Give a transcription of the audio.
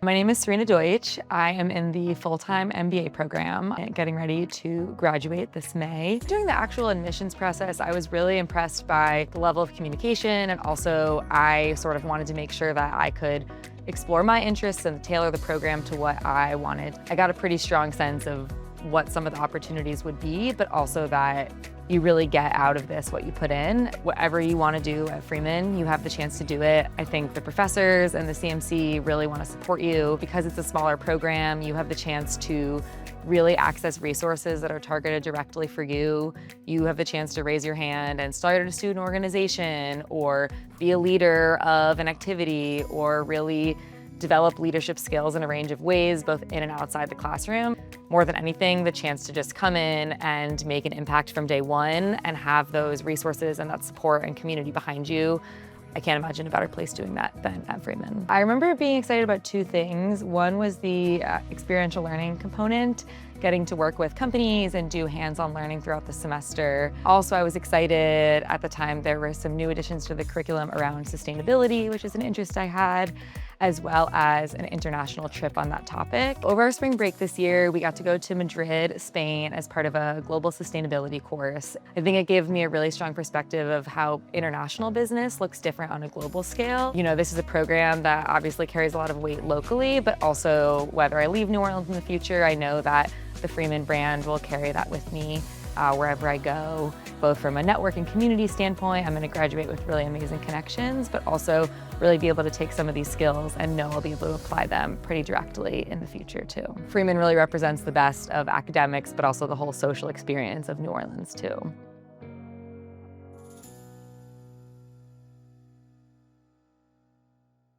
My name is Serena Deutch. I am in the full-time MBA program, getting ready to graduate this May. During the actual admissions process, I was really impressed by the level of communication, and also I sort of wanted to make sure that I could explore my interests and tailor the program to what I wanted. I got a pretty strong sense of what some of the opportunities would be, but also that you really get out of this what you put in. Whatever you want to do at Freeman, you have the chance to do it. I think the professors and the CMC really want to support you. Because it's a smaller program, you have the chance to really access resources that are targeted directly for you. You have the chance to raise your hand and start a student organization, or be a leader of an activity, or really develop leadership skills in a range of ways, both in and outside the classroom. More than anything, the chance to just come in and make an impact from day one and have those resources and that support and community behind you. I can't imagine a better place doing that than at Freeman. I remember being excited about two things. One was the experiential learning component, getting to work with companies and do hands-on learning throughout the semester. Also, I was excited at the time there were some new additions to the curriculum around sustainability, which is an interest I had, as well as an international trip on that topic. Over our spring break this year, we got to go to Madrid, Spain as part of a global sustainability course. I think it gave me a really strong perspective of how international business looks different on a global scale. You know, this is a program that obviously carries a lot of weight locally, but also whether I leave New Orleans in the future, I know that the Freeman brand will carry that with me wherever I go, both from a network and community standpoint. I'm going to graduate with really amazing connections, but also really be able to take some of these skills and know I'll be able to apply them pretty directly in the future too. Freeman really represents the best of academics, but also the whole social experience of New Orleans too.